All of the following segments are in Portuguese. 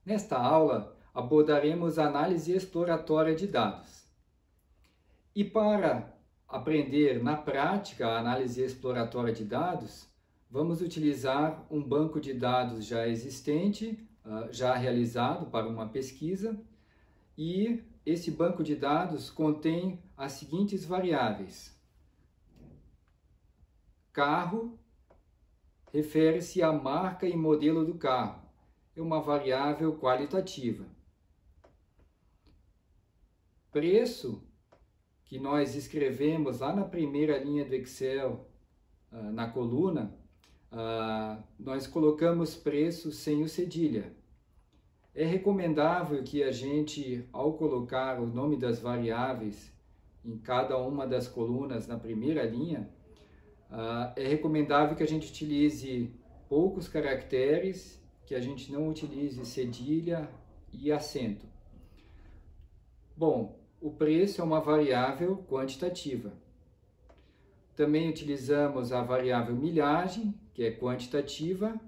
Nesta aula, abordaremos a análise exploratória de dados. E para aprender na prática a análise exploratória de dados, vamos utilizar um banco de dados já existente, já realizado para uma pesquisa, e esse banco de dados contém as seguintes variáveis. Carro refere-se à marca e modelo do carro. É uma variável qualitativa. Preço, que nós escrevemos lá na primeira linha do Excel, na coluna, nós colocamos preço sem o cedilha. É recomendável que a gente, ao colocar o nome das variáveis em cada uma das colunas na primeira linha, é recomendável que a gente utilize poucos caracteres, que a gente não utilize cedilha e acento. Bom, o preço é uma variável quantitativa. Também utilizamos a variável milhagem, que é quantitativa,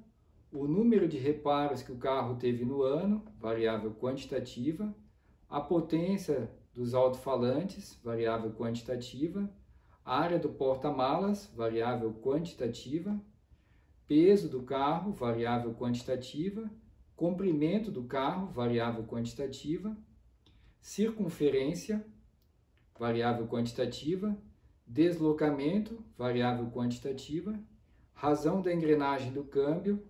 o número de reparos que o carro teve no ano, variável quantitativa, a potência dos alto-falantes, variável quantitativa, a área do porta-malas, variável quantitativa, peso do carro, variável quantitativa, comprimento do carro, variável quantitativa, circunferência, variável quantitativa, deslocamento, variável quantitativa, razão da engrenagem do câmbio,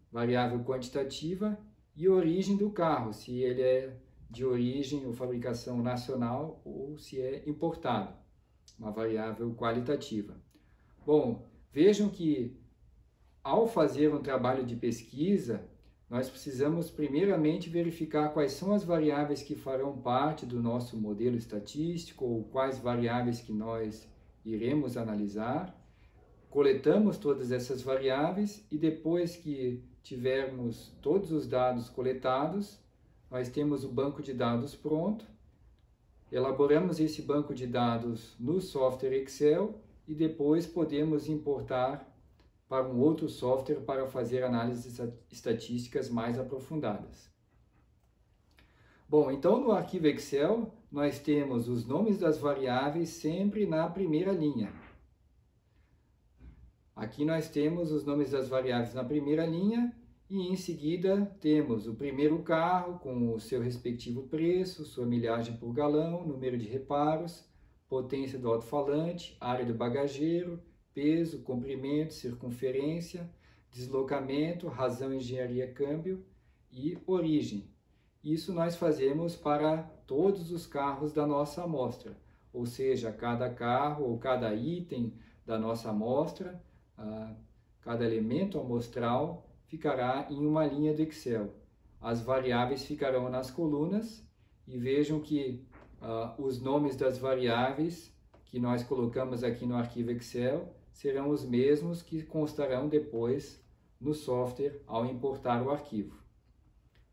variável quantitativa, e origem do carro, se ele é de origem ou fabricação nacional ou se é importado, uma variável qualitativa. Bom, vejam que ao fazer um trabalho de pesquisa, nós precisamos primeiramente verificar quais são as variáveis que farão parte do nosso modelo estatístico ou quais variáveis que nós iremos analisar. Coletamos todas essas variáveis e depois que tivermos todos os dados coletados, nós temos o banco de dados pronto, elaboramos esse banco de dados no software Excel e depois podemos importar para um outro software para fazer análises estatísticas mais aprofundadas. Bom, então no arquivo Excel nós temos os nomes das variáveis sempre na primeira linha. Aqui nós temos os nomes das variáveis na primeira linha e em seguida temos o primeiro carro com o seu respectivo preço, sua milhagem por galão, número de reparos, potência do alto-falante, área do bagageiro, peso, comprimento, circunferência, deslocamento, razão, engenharia, câmbio e origem. Isso nós fazemos para todos os carros da nossa amostra, ou seja, cada carro ou cada item da nossa amostra, cada elemento amostral ficará em uma linha do Excel. As variáveis ficarão nas colunas e vejam que os nomes das variáveis que nós colocamos aqui no arquivo Excel serão os mesmos que constarão depois no software ao importar o arquivo.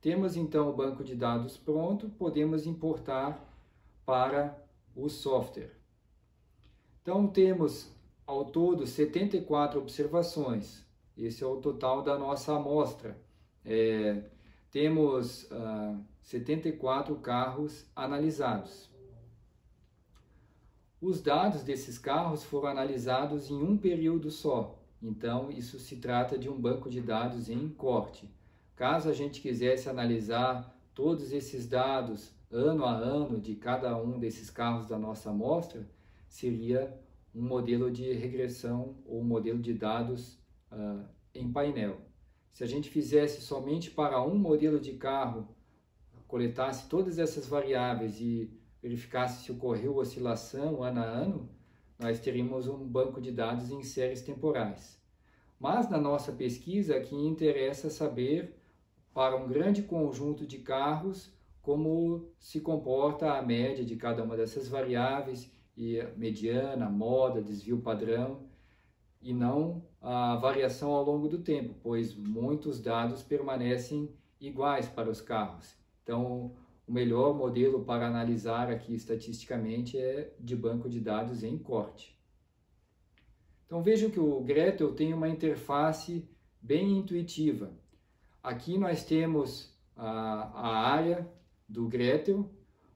Temos então o banco de dados pronto, podemos importar para o software. Então temos ao todo 74 observações, esse é o total da nossa amostra. Temos 74 carros analisados. Os dados desses carros foram analisados em um período só, então isso se trata de um banco de dados em corte. Caso a gente quisesse analisar todos esses dados ano a ano de cada um desses carros da nossa amostra, seria um modelo de regressão ou um modelo de dados em painel. Se a gente fizesse somente para um modelo de carro, coletasse todas essas variáveis e verificasse se ocorreu oscilação ano a ano, nós teríamos um banco de dados em séries temporais. Mas na nossa pesquisa aqui interessa saber para um grande conjunto de carros como se comporta a média de cada uma dessas variáveis, e a mediana, moda, desvio padrão, e não a variação ao longo do tempo, pois muitos dados permanecem iguais para os carros. Então, o melhor modelo para analisar aqui estatisticamente é de banco de dados em corte. Então vejam que o Gretel tem uma interface bem intuitiva. Aqui nós temos a área do Gretel.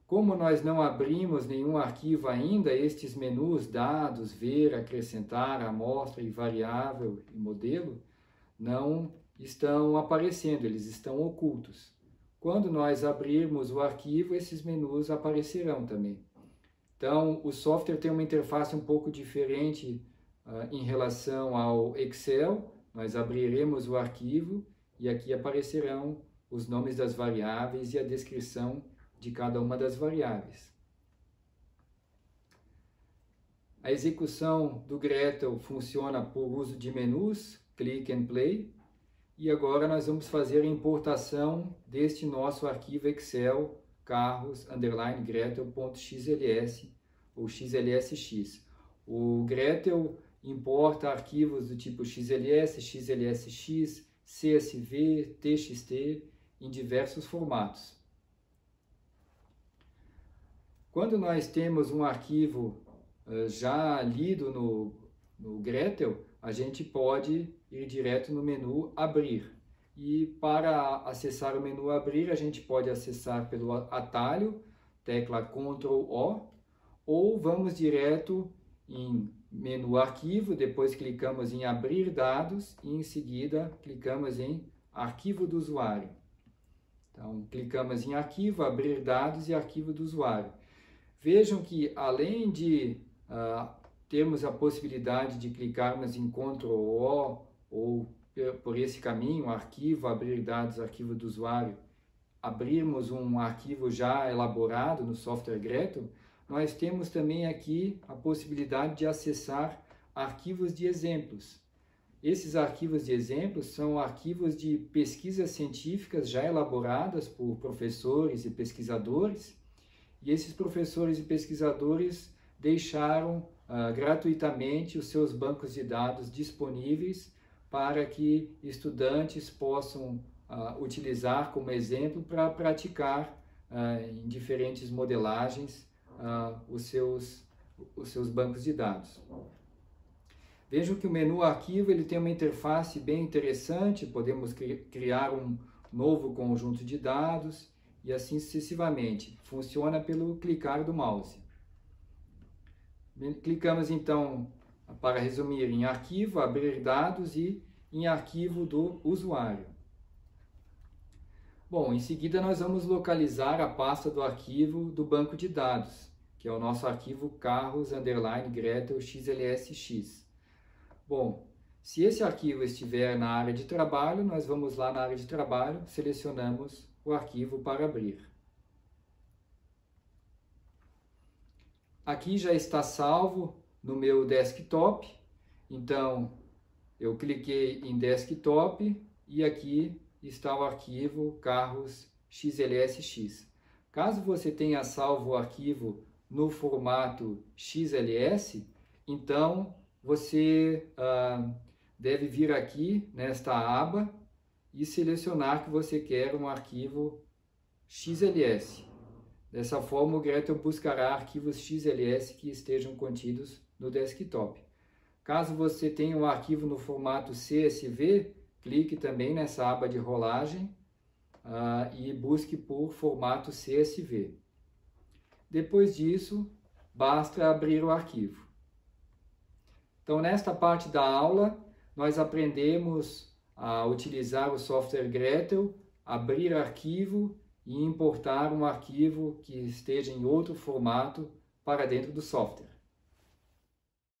Como nós não abrimos nenhum arquivo ainda, estes menus dados, ver, acrescentar, amostra e variável e modelo não estão aparecendo, eles estão ocultos. Quando nós abrirmos o arquivo, esses menus aparecerão também. Então, o software tem uma interface um pouco diferente em relação ao Excel. Nós abriremos o arquivo e aqui aparecerão os nomes das variáveis e a descrição de cada uma das variáveis. A execução do Gretel funciona por uso de menus, click and play, e agora nós vamos fazer a importação deste nosso arquivo Excel carros_gretel.xls ou xlsx. O Gretel importa arquivos do tipo XLS, XLSX, CSV, TXT em diversos formatos. Quando nós temos um arquivo já lido no Gretel, a gente pode ir direto no menu Abrir. E para acessar o menu Abrir, a gente pode acessar pelo atalho, tecla Ctrl+O, ou vamos direto em menu Arquivo, depois clicamos em Abrir dados e em seguida clicamos em Arquivo do usuário. Então, clicamos em Arquivo, Abrir dados e Arquivo do usuário. Vejam que além de termos a possibilidade de clicarmos em Ctrl+O ou por esse caminho, arquivo, abrir dados, arquivo do usuário, abrirmos um arquivo já elaborado no software Gretel, nós temos também aqui a possibilidade de acessar arquivos de exemplos. Esses arquivos de exemplos são arquivos de pesquisas científicas já elaboradas por professores e pesquisadores, e esses professores e pesquisadores deixaram gratuitamente os seus bancos de dados disponíveis para que estudantes possam utilizar como exemplo para praticar em diferentes modelagens os seus bancos de dados. Vejam que o menu arquivo ele tem uma interface bem interessante, podemos criar um novo conjunto de dados e assim sucessivamente. Funciona pelo clicar do mouse. Clicamos então, para resumir, em arquivo, abrir dados e em arquivo do usuário. Bom, em seguida nós vamos localizar a pasta do arquivo do banco de dados, que é o nosso arquivo carros_gretel.xlsx. Bom, se esse arquivo estiver na área de trabalho, nós vamos lá na área de trabalho, selecionamos o arquivo para abrir. Aqui já está salvo no meu desktop, então eu cliquei em desktop e aqui está o arquivo carros.xlsx. Caso você tenha salvo o arquivo no formato XLS, então você deve vir aqui nesta aba e selecionar que você quer um arquivo XLS. Dessa forma, o Gretel buscará arquivos XLS que estejam contidos no desktop. Caso você tenha um arquivo no formato CSV, clique também nessa aba de rolagem e busque por formato CSV. Depois disso, basta abrir o arquivo. Então, nesta parte da aula, nós aprendemos a utilizar o software Gretel, abrir arquivo e importar um arquivo que esteja em outro formato para dentro do software.